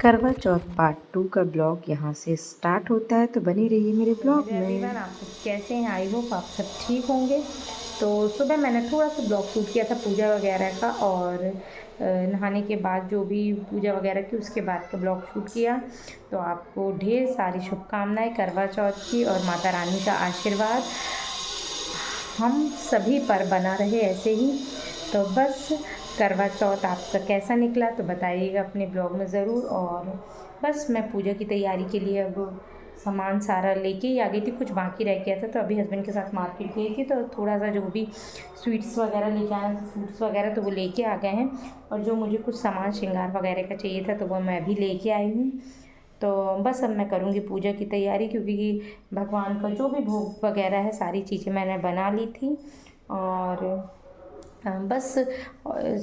करवा चौथ पार्ट 2 का ब्लॉग यहाँ से स्टार्ट होता है, तो बनी रहिए मेरे ब्लॉग हेलो में। एवरीवन, आप सब कैसे हैं? आई होप आप सब ठीक होंगे। तो सुबह मैंने थोड़ा सा ब्लॉग शूट किया था पूजा वगैरह का, और नहाने के बाद जो भी पूजा वगैरह की उसके बाद का ब्लॉग शूट किया। तो आपको ढेर सारी शुभकामनाएं करवा चौथ की, और माता रानी का आशीर्वाद हम सभी पर बना रहे ऐसे ही। तो बस करवा चौथ आपका कैसा निकला तो बताइएगा अपने ब्लॉग में ज़रूर। और बस मैं पूजा की तैयारी के लिए अब सामान सारा लेके ही आ गई थी, कुछ बाकी रह गया था। तो अभी हस्बैंड के साथ मार्केट गई थी, तो थोड़ा सा जो भी स्वीट्स वगैरह लेके आए, फ्रूट्स वगैरह तो वो लेके आ गए हैं। और जो मुझे कुछ सामान श्रृंगार वगैरह का चाहिए था तो वो मैं भी लेके आई हूँ। तो बस अब मैं करूँगी पूजा की तैयारी, क्योंकि भगवान का जो भी भोग वगैरह है सारी चीज़ें मैंने बना ली थी। और बस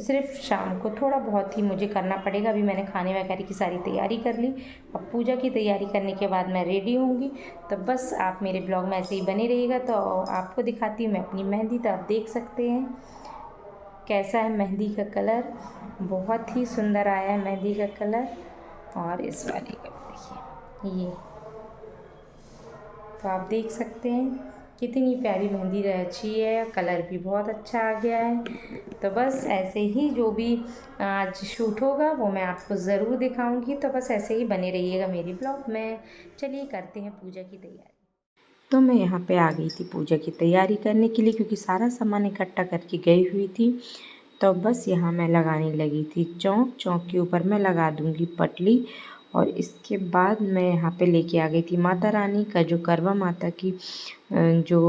सिर्फ शाम को थोड़ा बहुत ही मुझे करना पड़ेगा। अभी मैंने खाने वगैरह की सारी तैयारी कर ली। अब पूजा की तैयारी करने के बाद मैं रेडी होंगी। तो बस आप मेरे ब्लॉग में ऐसे ही बने रहिएगा। तो आपको दिखाती हूँ मैं अपनी मेहंदी। तो आप देख सकते हैं कैसा है मेहंदी का कलर, बहुत ही सुंदर आया है मेहंदी का कलर। और इस वाले का भी देखिए, ये तो आप देख सकते हैं कितनी प्यारी मेहंदी रची है, कलर भी बहुत अच्छा आ गया है। तो बस ऐसे ही जो भी आज शूट होगा वो मैं आपको ज़रूर दिखाऊंगी। तो बस ऐसे ही बने रहिएगा मेरी ब्लॉग में। चलिए करते हैं पूजा की तैयारी। तो मैं यहाँ पे आ गई थी पूजा की तैयारी करने के लिए, क्योंकि सारा सामान इकट्ठा करके गई हुई थी। तो बस यहाँ मैं लगाने लगी थी चौक। चौक के ऊपर मैं लगा दूँगी पटली। और इसके बाद मैं यहाँ पे लेके आ गई थी माता रानी का जो करवा माता की जो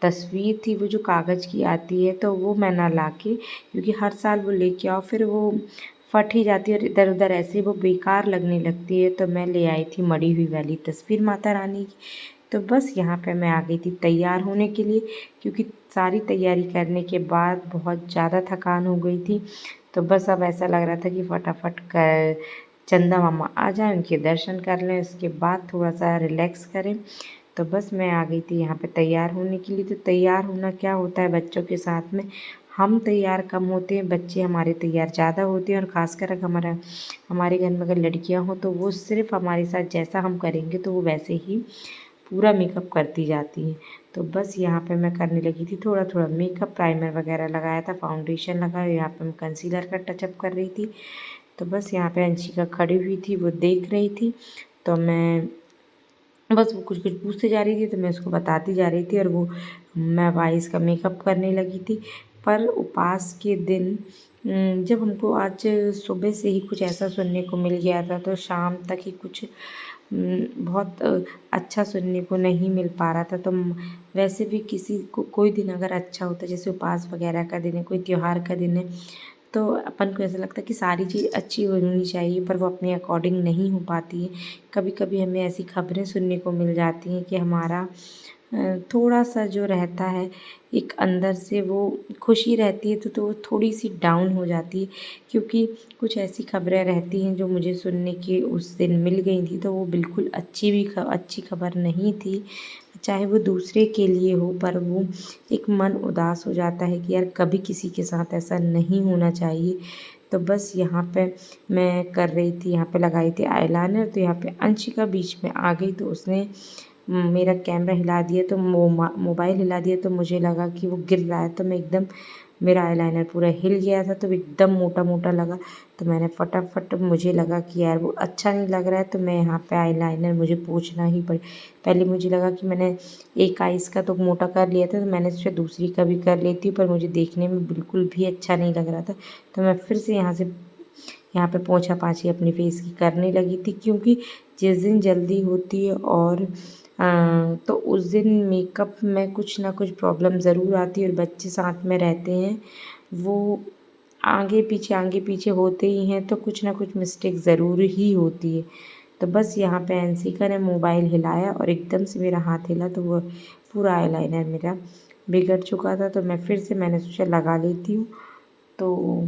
तस्वीर थी, वो जो कागज़ की आती है, तो वो मैं ना लाके, क्योंकि हर साल वो लेके आओ फिर वो फट ही जाती है और इधर उधर ऐसे वो बेकार लगने लगती है। तो मैं ले आई थी मड़ी हुई वाली तस्वीर माता रानी की। तो बस यहाँ पे मैं आ गई थी तैयार होने के लिए, क्योंकि सारी तैयारी करने के बाद बहुत ज़्यादा थकान हो गई थी। तो बस अब ऐसा लग रहा था कि फटाफट कर चंदा मामा आ जाएं, उनके दर्शन कर लें, उसके बाद थोड़ा सा रिलैक्स करें। तो बस मैं आ गई थी यहाँ पे तैयार होने के लिए। तो तैयार होना क्या होता है, बच्चों के साथ में हम तैयार कम होते हैं, बच्चे हमारे तैयार ज़्यादा होते हैं। और ख़ासकर हमारे घर में अगर लड़कियाँ हों तो वो सिर्फ हमारे साथ जैसा हम करेंगे तो वो वैसे ही पूरा मेकअप करती जाती हैं। तो बस यहाँ पे मैं करने लगी थी थोड़ा थोड़ा मेकअप, प्राइमर वगैरह लगाया था, फाउंडेशन लगाया, यहाँ पे मैं कंसीलर का टचअप कर रही थी। तो बस यहाँ पे अंशिका खड़ी हुई थी, वो देख रही थी। तो मैं बस वो कुछ कुछ पूछते जा रही थी, तो मैं उसको बताती जा रही थी, और वो मैं वाइस का मेकअप करने लगी थी। पर उपवास के दिन जब हमको आज सुबह से ही कुछ ऐसा सुनने को मिल गया था, तो शाम तक ही कुछ बहुत अच्छा सुनने को नहीं मिल पा रहा था। तो वैसे भी किसी को कोई दिन अगर अच्छा होता है, जैसे उपवास वगैरह का दिन है, कोई त्योहार का दिन है, तो अपन को ऐसा लगता है कि सारी चीज़ अच्छी होनी चाहिए, पर वो अपने अकॉर्डिंग नहीं हो पाती है। कभी कभी हमें ऐसी खबरें सुनने को मिल जाती हैं कि हमारा थोड़ा सा जो रहता है एक अंदर से, वो खुशी रहती है तो वो थोड़ी सी डाउन हो जाती है, क्योंकि कुछ ऐसी खबरें रहती हैं जो मुझे सुनने की उस दिन मिल गई थी। तो वो बिल्कुल अच्छी खबर नहीं थी, चाहे वो दूसरे के लिए हो, पर वो एक मन उदास हो जाता है कि यार कभी किसी के साथ ऐसा नहीं होना चाहिए। तो बस यहाँ पे मैं कर रही थी, यहाँ पे लगाई थी आईलाइनर। तो यहाँ पे अंशिका बीच में आ गई, तो उसने मेरा कैमरा हिला दिया, तो मोबाइल हिला दिया, तो मुझे लगा कि वो गिर रहा है। तो मैं एकदम, मेरा आईलाइनर पूरा हिल गया था, तो एकदम मोटा मोटा लगा। तो मैंने फटाफट, मुझे लगा कि यार वो अच्छा नहीं लग रहा है, तो मैं यहाँ पे आईलाइनर मुझे पोंछना ही पड़े। पहले मुझे लगा कि मैंने एक आइस का तो मोटा कर लिया था, तो मैंने सोचा दूसरी का भी कर लेती हूँ, पर मुझे देखने में बिल्कुल भी अच्छा नहीं लग रहा था। तो मैं फिर से यहाँ पे पोंछा पाछी अपनी फेस की करने लगी थी, क्योंकि जिस दिन जल्दी होती है और तो उस दिन मेकअप में कुछ ना कुछ प्रॉब्लम ज़रूर आती है, और बच्चे साथ में रहते हैं, वो आगे पीछे होते ही हैं, तो कुछ ना कुछ मिस्टेक ज़रूर ही होती है। तो बस यहाँ पे अंशिका ने मोबाइल हिलाया और एकदम से मेरा हाथ हिला, तो वो पूरा आईलाइनर मेरा बिगड़ चुका था। तो मैं फिर से, मैंने सोचा लगा लेती हूँ। तो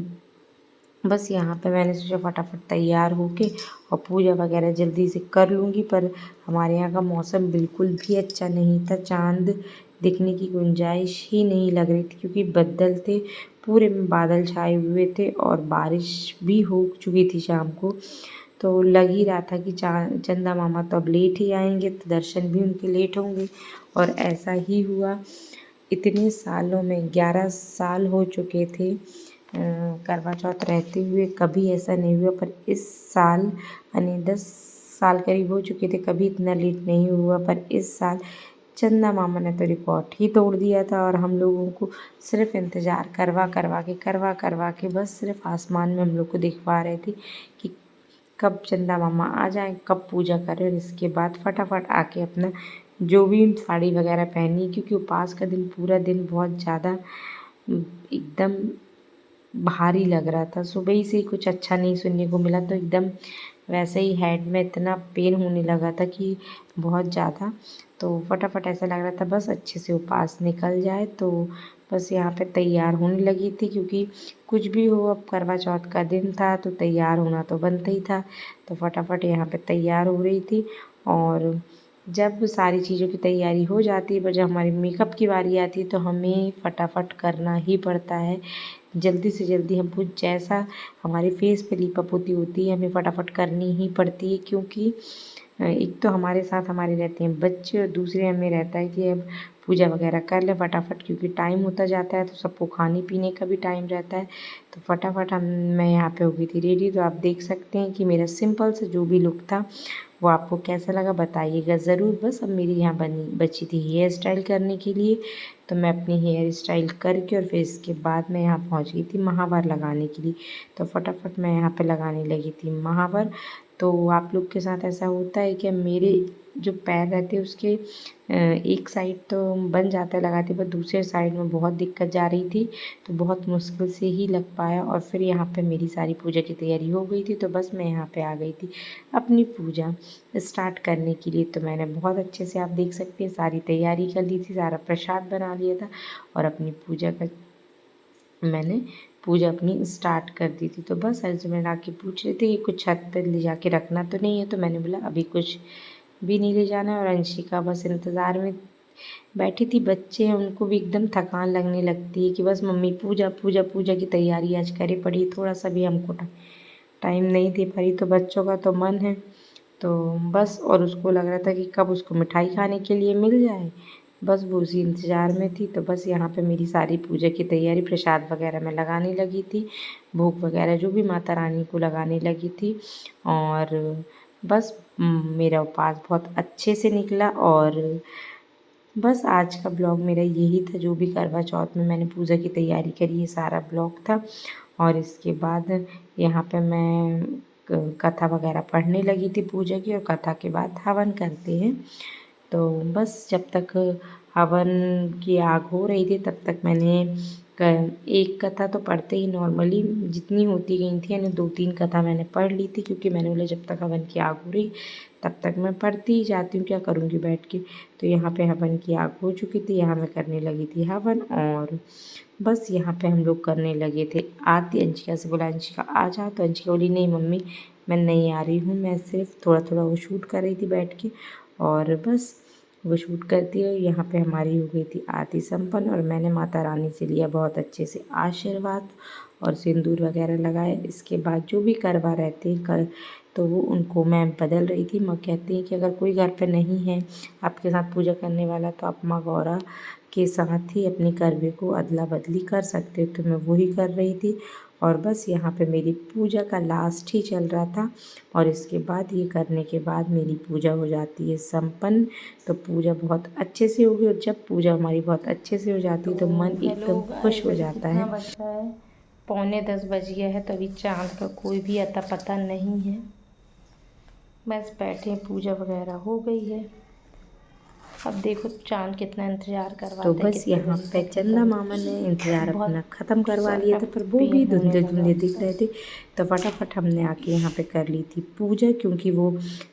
बस यहाँ पे मैंने सोचा फटाफट तैयार होके और पूजा वगैरह जल्दी से कर लूँगी। पर हमारे यहाँ का मौसम बिल्कुल भी अच्छा नहीं था, चाँद दिखने की गुंजाइश ही नहीं लग रही थी, क्योंकि बदल थे, पूरे में बादल छाए हुए थे और बारिश भी हो चुकी थी शाम को। तो लग ही रहा था कि चंदा मामा तो अब लेट ही आएंगे, तो दर्शन भी उनके लेट होंगे। और ऐसा ही हुआ। इतने सालों में 11 साल हो चुके थे करवा चौथ रहते हुए, कभी ऐसा नहीं हुआ। पर इस साल यानी 10 साल करीब हो चुके थे, कभी इतना लेट नहीं हुआ। पर इस साल चंदा मामा ने तो रिकॉर्ड ही तोड़ दिया था। और हम लोगों को सिर्फ इंतज़ार करवा के बस सिर्फ आसमान में हम लोग को दिखवा रहे थे कि कब चंदा मामा आ जाएं, कब पूजा करें। और इसके बाद फटाफट आके अपना जो भी साड़ी वगैरह पहनी, क्योंकि उपवास का दिन पूरा दिन बहुत ज़्यादा एकदम भारी लग रहा था। सुबह ही से कुछ अच्छा नहीं सुनने को मिला, तो एकदम वैसे ही हेड में इतना पेन होने लगा था कि बहुत ज़्यादा। तो फटाफट ऐसा लग रहा था बस अच्छे से उपवास निकल जाए। तो बस यहाँ पे तैयार होने लगी थी, क्योंकि कुछ भी हो अब करवा चौथ का दिन था तो तैयार होना तो बनता ही था। तो फटाफट यहाँ पे तैयार हो रही थी। और जब सारी चीज़ों की तैयारी हो जाती है, पर जब हमारी मेकअप की बारी आती है तो हमें फटाफट करना ही पड़ता है। जल्दी से जल्दी हमको जैसा हमारे फेस पे लिपापोती होती है, हमें फटाफट करनी ही पड़ती है। क्योंकि एक तो हमारे साथ हमारे रहते हैं बच्चे, और दूसरे हमें रहता है कि अब पूजा वगैरह कर लें फटाफट, क्योंकि टाइम होता जाता है तो सबको खाने पीने का भी टाइम रहता है। तो फटाफट मैं यहाँ पे हो गई थी रेडी। तो आप देख सकते हैं कि मेरा सिंपल से जो भी लुक था वो आपको कैसा लगा बताइएगा ज़रूर। बस अब मेरी यहाँ बची थी हेयर स्टाइल करने के लिए, तो मैं अपनी हेयर स्टाइल करके और फिर इसके बाद मैं यहाँ पहुँच गई थी महावर लगाने के लिए। तो फटाफट मैं यहाँ पे लगाने लगी थी महावर। तो आप लोग के साथ ऐसा होता है कि मेरे जो पैर रहते हैं उसके एक साइड तो बन जाता है लगाते, पर दूसरे साइड में बहुत दिक्कत जा रही थी, तो बहुत मुश्किल से ही लग पाया। और फिर यहाँ पे मेरी सारी पूजा की तैयारी हो गई थी, तो बस मैं यहाँ पे आ गई थी अपनी पूजा स्टार्ट करने के लिए। तो मैंने बहुत अच्छे से आप देख सकते हैं सारी तैयारी कर ली थी, सारा प्रसाद बना लिया था और अपनी मैंने पूजा अपनी स्टार्ट कर दी थी। तो बस हस्बैंड आके पूछ रहे थे कि कुछ छत पर ले जाके रखना तो नहीं है, तो मैंने बोला अभी कुछ भी नहीं ले जाना है। और अंशिका बस इंतज़ार में बैठी थी। बच्चे हैं उनको भी एकदम थकान लगने लगती है कि बस मम्मी पूजा पूजा पूजा की तैयारी आज करे पड़ी, थोड़ा सा भी हमको टाइम नहीं दे पाई। तो बच्चों का तो मन है, तो बस। और उसको लग रहा था कि कब उसको मिठाई खाने के लिए मिल जाए, बस वो उसी इंतज़ार में थी। तो बस यहाँ पे मेरी सारी पूजा की तैयारी प्रसाद वगैरह मैं लगाने लगी थी, भोग वगैरह जो भी माता रानी को लगाने लगी थी। और बस मेरा उपवास बहुत अच्छे से निकला। और बस आज का ब्लॉग मेरा यही था, जो भी करवा चौथ में मैंने पूजा की तैयारी करी ये सारा ब्लॉग था। और इसके बाद यहाँ पे मैं कथा वगैरह पढ़ने लगी थी पूजा की, और कथा के बाद हवन करते हैं। तो बस जब तक हवन की आग हो रही थी तब तक मैंने एक कथा तो पढ़ते ही नॉर्मली जितनी होती गई थी, यानी 2-3 कथा मैंने पढ़ ली थी, क्योंकि मैंने बोला जब तक हवन की आग हो रही तब तक मैं पढ़ती ही जाती हूँ, क्या करूँगी बैठ के। तो यहाँ पे हवन की आग हो चुकी थी, यहाँ मैं करने लगी थी हवन। और बस यहाँ पे हम लोग करने लगे थे आरती। अंशिका से बोला अंशिका आ जा, तो अंशिका बोली नहीं मम्मी मैं नहीं आ रही हूँ, मैं सिर्फ थोड़ा थोड़ा वो शूट कर रही थी बैठ के। और बस वो शूट करती है। यहाँ पे हमारी हो गई थी आरती संपन्न, और मैंने माता रानी से लिया बहुत अच्छे से आशीर्वाद और सिंदूर वगैरह लगाए। इसके बाद जो भी करवा रहते हैं कर, तो वो उनको मैं बदल रही थी। माँ कहती है कि अगर कोई घर पे नहीं है आपके साथ पूजा करने वाला, तो आप माँ गौरा के साथ ही अपनी करवे को अदला बदली कर सकते हो। तो मैं वही कर रही थी। और बस यहाँ पे मेरी पूजा का लास्ट ही चल रहा था, और इसके बाद ये करने के बाद मेरी पूजा हो जाती है संपन्न। तो पूजा बहुत अच्छे से होगी, और जब पूजा हमारी बहुत अच्छे से हो जाती है तो मन हेलो एकदम खुश गाइस, हो अभी जाता कितना है। बज रहा है? 9:45 बज गया है। तो अभी चाँद का कोई भी अता पता नहीं है। बस बैठे, पूजा वगैरह हो गई है। अब देखो चाँद कितना इंतज़ार तो करवाता है, बस कितने यहाँ बजे पे तक चंदा निकल। मामा ने इंतज़ार अपना बहुत ख़त्म करवा सर लिया में था, पर वो भी पेन होने धुंधले लगा धुंधले दिख था। रहे थे। तो फटाफट हमने आके यहाँ पे कर ली थी पूजा, क्योंकि वो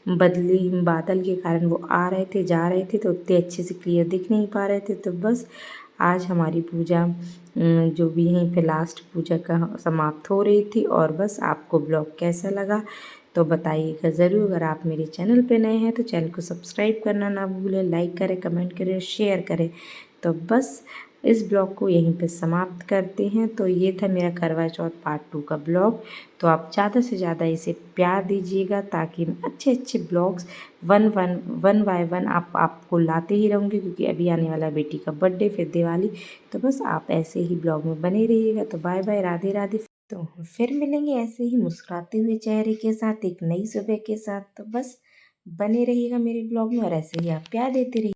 बादल के कारण वो आ रहे थे जा रहे थे, तो उतने अच्छे से क्लियर दिख नहीं पा रहे थे। तो बस आज हमारी पूजा जो भी यहीं पे लास्ट पूजा का समाप्त हो रही थी। और बस आपको ब्लॉग कैसा लगा तो बताइएगा ज़रूर। अगर आप मेरे चैनल पे नए हैं तो चैनल को सब्सक्राइब करना ना भूलें, लाइक करें, कमेंट करें, शेयर करें। तो बस इस ब्लॉग को यहीं पे समाप्त करते हैं। तो ये था मेरा करवा चौथ पार्ट 2 का ब्लॉग। तो आप ज़्यादा से ज़्यादा इसे प्यार दीजिएगा ताकि मैं अच्छे अच्छे ब्लॉग्स वन बाय वन आपको लाते ही रहूँगी, क्योंकि अभी आने वाला बेटी का बर्थडे, फिर दिवाली। तो बस आप ऐसे ही ब्लॉग में बने रहिएगा। तो बाय बाय, राधे राधे। तो फिर मिलेंगे ऐसे ही मुस्कुराते हुए चेहरे के साथ एक नई सुबह के साथ। तो बस बने रहिएगा मेरे ब्लॉग में और ऐसे ही आप प्यार देते रहिए।